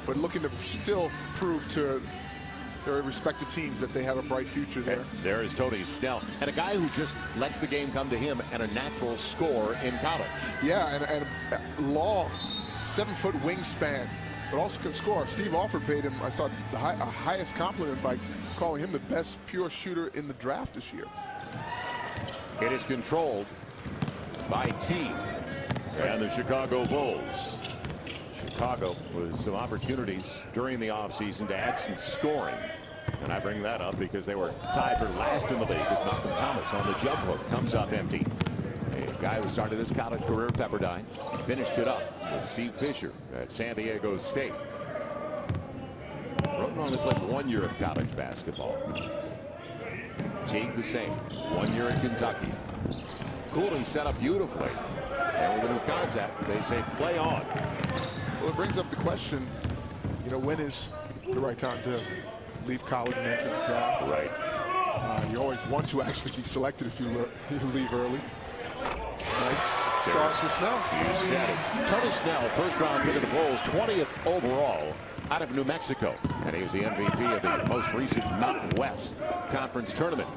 but looking to still prove to their respective teams that they have a bright future there. There is Tony Snell, and a guy who just lets the game come to him, and a natural scorer in college. Yeah, and long 7-foot wingspan, but also can score. Steve Alford paid him, I thought, the highest compliment by calling him the best pure shooter in the draft this year. It is controlled by T and the Chicago Bulls. Chicago with some opportunities during the offseason to add some scoring. And I bring that up because they were tied for last in the league as Malcolm Thomas on the jump hook comes up empty. A guy who started his college career at Pepperdine, finished it up with Steve Fisher at San Diego State. Roten only played 1 year of college basketball. Teague the same, 1 year in Kentucky. Cooley set up beautifully. And with a new contact, they say play on. Well, it brings up the question, you know, when is the right time to leave college and enter the draft? Right. You always want to actually be selected if you leave early. Nice start for Snell. You said it. Tony Snell, first round pick of the Bulls, 20th overall out of New Mexico. And he was the MVP of the most recent Mountain West Conference tournament.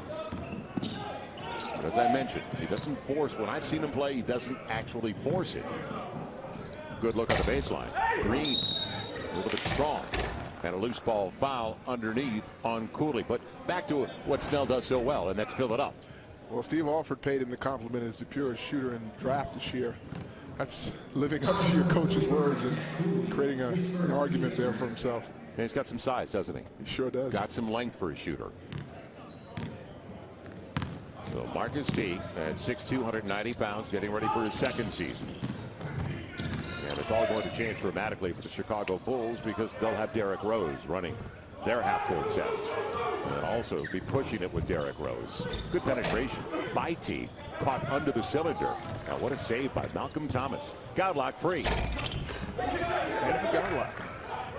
As I mentioned, he doesn't force. When I've seen him play, he doesn't actually force it. Good look on the baseline. Green, a little bit strong. And a loose ball foul underneath on Cooley. But back to what Snell does so well, and that's fill it up. Well, Steve Alford paid him the compliment as the purest shooter in the draft this year. That's living up to your coach's words and creating an argument there for himself. And he's got some size, doesn't he? He sure does. Got some length for a shooter. So Marcus T at 6'2", 190 pounds, getting ready for his second season. And it's all going to change dramatically for the Chicago Bulls because they'll have Derrick Rose running their half-court sets. And also be pushing it with Derrick Rose. Good penetration by T. Caught under the cylinder. Now what a save by Malcolm Thomas. Godlock free.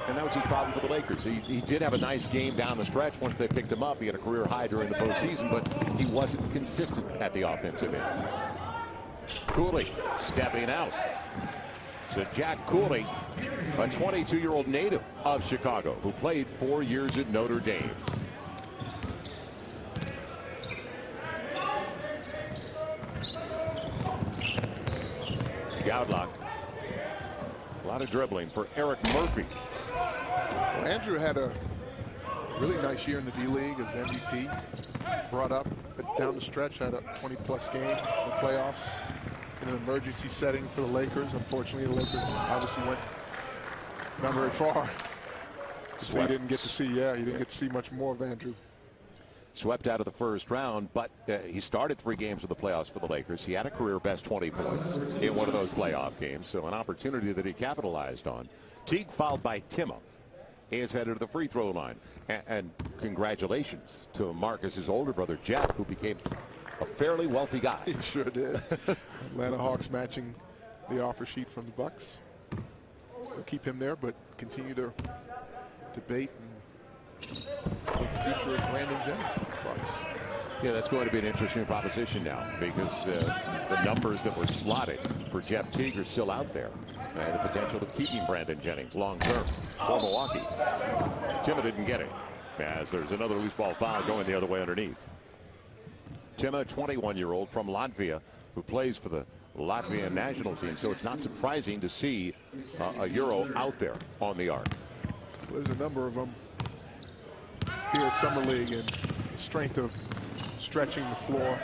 And that was his problem for the Lakers. He did have a nice game down the stretch. Once they picked him up, he had a career high during the postseason, but he wasn't consistent at the offensive end. Cooley stepping out. So Jack Cooley, a 22-year-old native of Chicago who played 4 years at Notre Dame. Godlock. A lot of dribbling for Eric Murphy. Well, Andrew had a really nice year in the D-League as MVP. Brought up, but down the stretch had a 20-plus game in the playoffs in an emergency setting for the Lakers. Unfortunately, the Lakers obviously went not very far. So you didn't get to see, you didn't get to see much more of Andrew. Swept out of the first round, but he started 3 games of the playoffs for the Lakers. He had a career best 20 points in one of those playoff games, so an opportunity that he capitalized on. Teague fouled by Timma. He is headed to the free throw line. And congratulations to Marcus's older brother, Jeff, who became a fairly wealthy guy. He sure did. Atlanta Hawks matching the offer sheet from the Bucks. They'll keep him there, but continue to debate and the future of Brandon Jennings. Yeah, that's going to be an interesting proposition now because the numbers that were slotted for Jeff Teague are still out there. And the potential of keeping Brandon Jennings long term for Milwaukee. Timma didn't get it as there's another loose ball foul going the other way underneath. Timma, 21-year-old from Latvia who plays for the Latvian national team. So it's not surprising to see a Euro out there on the arc. There's a number of them here at Summer League, and the strength of stretching the floor,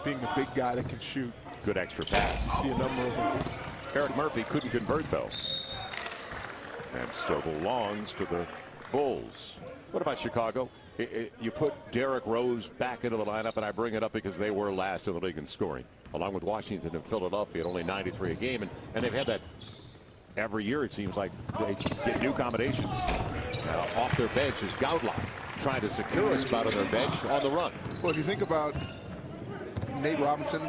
being the big guy that can shoot. Good extra pass. See a number of them. Eric Murphy couldn't convert though. And still belongs to the Bulls. What about Chicago? You put Derrick Rose back into the lineup, and I bring it up because they were last in the league in scoring, along with Washington and Philadelphia at only 93 a game, and they've had that every year. It seems like they get new combinations. Off their bench is Godlock, trying to secure a spot on their bench on the run. Well, if you think about Nate Robinson,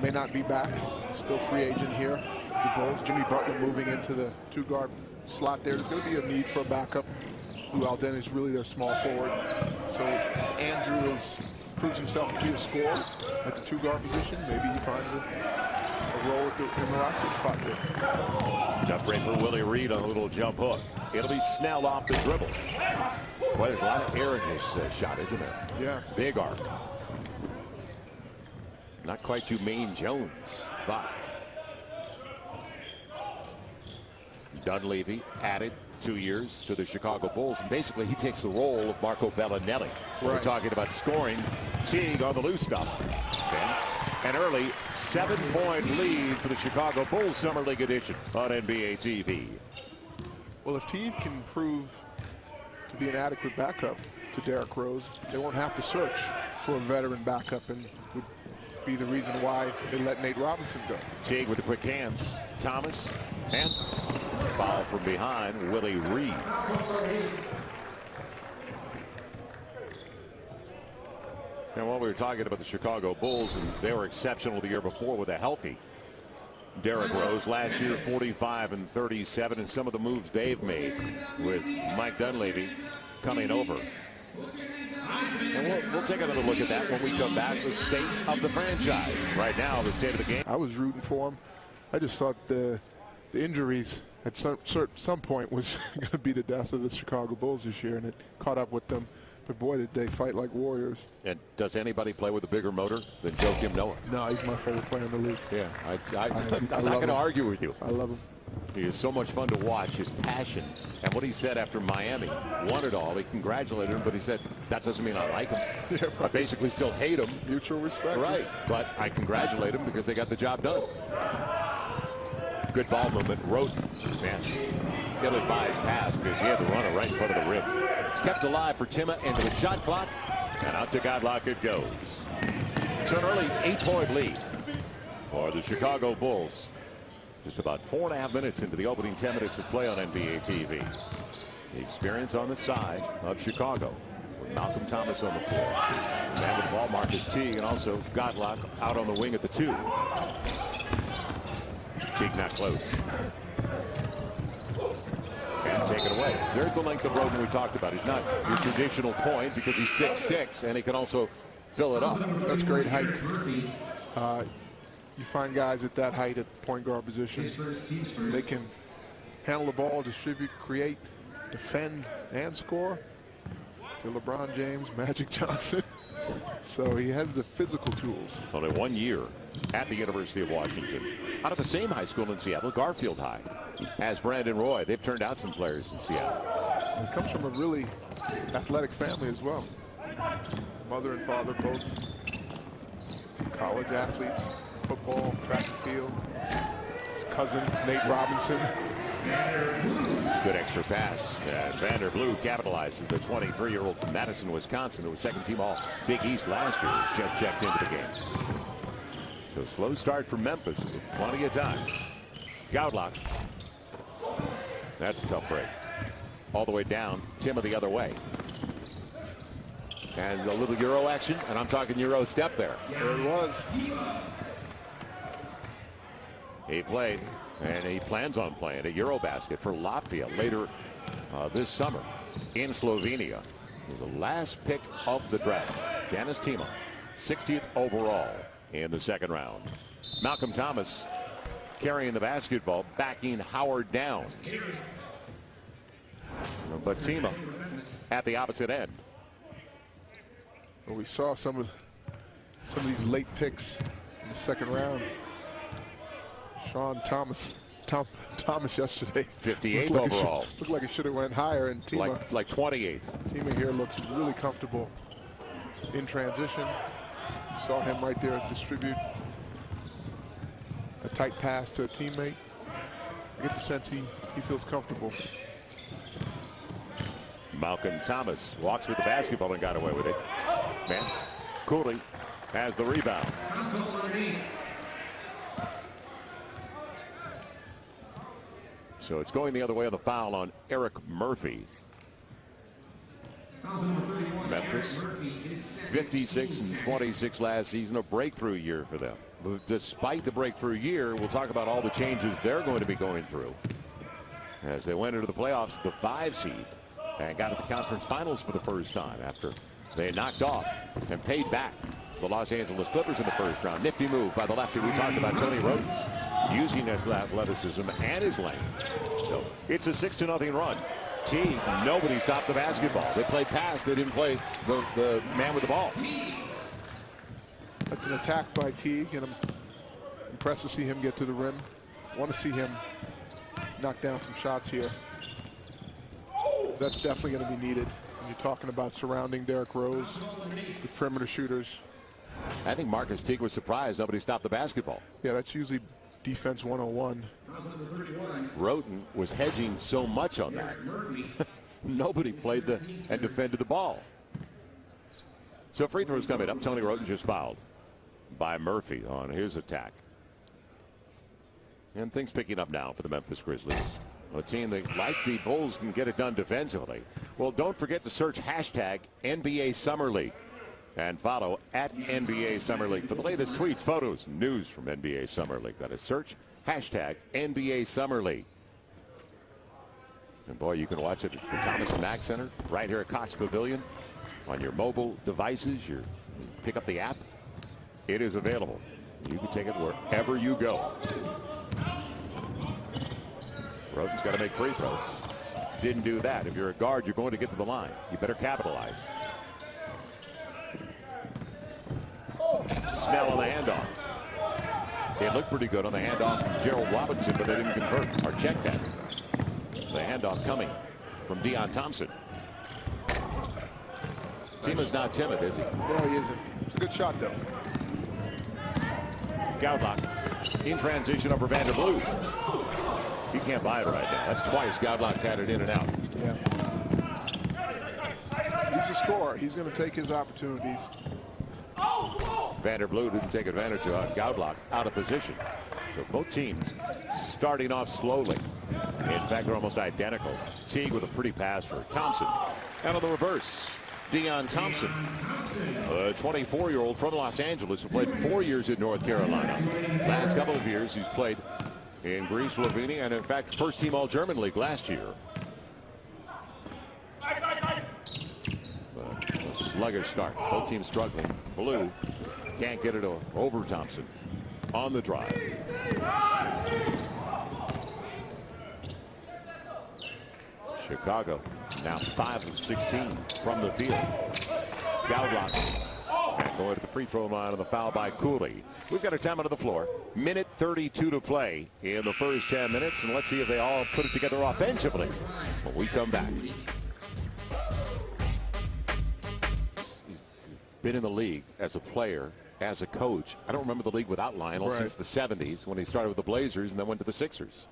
may not be back, still free agent here. The Bulls, Jimmy Butler moving into the 2-guard slot there. There's going to be a need for a backup. Lou Alden is really their small forward. So if Andrew proves himself to be a scorer at the 2-guard position, maybe he finds a role in the roster spot there. Tough break for Willie Reed on a little jump hook. It'll be Snell off the dribble. Boy, there's a lot of air in his shot, isn't there? Yeah. Big arc. Not quite to Maine Jones, but Dunleavy added 2 years to the Chicago Bulls, and basically he takes the role of Marco Bellinelli. We're talking about scoring. Teague on the loose stuff. Okay. An early 7-point lead for the Chicago Bulls Summer League edition on NBA TV. Well, if Teague can prove to be an adequate backup to Derrick Rose, they won't have to search for a veteran backup, and would be the reason why they let Nate Robinson go. Teague with the quick hands. Thomas, and foul from behind, Willie Reed. And while we were talking about the Chicago Bulls, and they were exceptional the year before with a healthy Derrick Rose. Last year, 45 and 37, and some of the moves they've made with Mike Dunleavy coming over. And we'll take another look at that when we come back. The state of the franchise. Right now, the state of the game. I was rooting for him. I just thought the injuries at some point was going to be the death of the Chicago Bulls this year, and it caught up with them. But boy, did they fight like warriors. And does anybody play with a bigger motor than Joakim Noah? No, he's my favorite player in the league. Yeah, I'm not going to argue with you. I love him. He is so much fun to watch, his passion. And what he said after Miami won it all, he congratulated him, but he said, that doesn't mean I like him. Yeah, right. I basically still hate him. Mutual respect. Right, but I congratulate him because they got the job done. Good ball movement. Rosen, man, ill-advised pass because he had the runner right in front of the rim. It's kept alive for Tima into the shot clock, and out to Godlock it goes. It's an early 8-point lead for the Chicago Bulls. Just about 4.5 minutes into the opening 10 minutes of play on NBA TV. The experience on the side of Chicago with Malcolm Thomas on the floor. Man with the ball, Marcus Teague, and also Godlock out on the wing at the 2. Teague not close. And take it away. There's the length of Roden we talked about. He's not your traditional point because he's 6'6", and he can also fill it up. That's great height. You find guys at that height at point guard position. They can handle the ball, distribute, create, defend, and score. To LeBron James, Magic Johnson. So he has the physical tools. Only 1 year at the University of Washington. Out of the same high school in Seattle, Garfield High, as Brandon Roy. They've turned out some players in Seattle. He comes from a really athletic family as well. Mother and father both college athletes, football, track and field. His cousin, Nate Robinson. Good extra pass. And Vanderblue capitalizes. The 23-year-old from Madison, Wisconsin, who was second team all Big East last year, was just checked into the game. So slow start for Memphis. Plenty of time. Godlock. That's a tough break. All the way down. Tima the other way. And a little Euro action. And I'm talking Euro step there. There it was. He played, and he plans on playing a Eurobasket for Latvia later this summer in Slovenia. The last pick of the draft, Janis Tima, 60th overall in the second round. Malcolm Thomas carrying the basketball, backing Howard down. But Tima at the opposite end. Well, we saw some of these late picks in the second round. Sean Thomas yesterday. 58th overall. Looked like it should have went higher, and Tima like 28th. Tima here looks really comfortable in transition. Saw him right there distribute a tight pass to a teammate. I get the sense he feels comfortable. Malcolm Thomas walks with the basketball and got away with it. Man, Cooley has the rebound. So it's going the other way on the foul on Eric Murphy. Memphis, 56 and 26 last season, a breakthrough year for them. But despite the breakthrough year, we'll talk about all the changes they're going to be going through as they went into the playoffs, the 5 seed, and got to the conference finals for the first time after they knocked off and paid back the Los Angeles Clippers in the first round. Nifty move by the lefty. We talked about Tony Roden. using his athleticism and his length. So it's a 6-0 run. Teague, nobody stopped the basketball. They played pass. They didn't play the man with the ball. That's an attack by Teague, and I'm impressed to see him get to the rim. Want to see him knock down some shots here. That's definitely going to be needed when you're talking about surrounding Derrick Rose with perimeter shooters. I think Marcus Teague was surprised nobody stopped the basketball. Yeah, that's usually defense 101. Roten was hedging so much on that. Nobody played and defended the ball. So free throws coming up. Tony Roten just fouled by Murphy on his attack. And things picking up now for the Memphis Grizzlies. A team that, like the Bulls, can get it done defensively. Well, don't forget to search hashtag NBA Summer League and follow at NBA Summer League for the latest tweets, photos, news from NBA Summer League. That is search hashtag NBA Summer League. And boy, you can watch it at the Thomas and Mack Center right here at Cox Pavilion on your mobile devices. You pick up the app. It is available. You can take it wherever you go. Roten's got to make free throws. Didn't do that. If you're a guard, you're going to get to the line. You better capitalize. Snell on the handoff. It looked pretty good on the handoff from Gerald Robinson, but they didn't convert or check that. The handoff coming from Deion Thompson. Tima's not timid, is he? No, he isn't. It's a good shot, though. Gaudlock in transition over Vanderbilt. He can't buy it right now. That's twice Gaudlock's had it in and out. Yeah. He's a scorer. He's going to take his opportunities. Vanderbilt didn't take advantage of Gaudlock out of position. So both teams starting off slowly. In fact, they're almost identical. Teague with a pretty pass for Thompson. And on the reverse, Deion Thompson, a 24-year-old from Los Angeles who played 4 years in North Carolina. Last couple of years, he's played in Greece, Slovenia, and in fact, first-team All-German League last year. A sluggish start. Both teams struggling. Blue can't get it over Thompson on the drive. Chicago now 5 of 16 from the field. Gaudlock and going to the free throw line on the foul by Cooley. We've got a time on the floor. Minute 32 to play in the first 10 minutes, and let's see if they all put it together offensively when we come back. He's been in the league as a player, as a coach. I don't remember the league without Lionel since the 70s when he started with the Blazers and then went to the Sixers.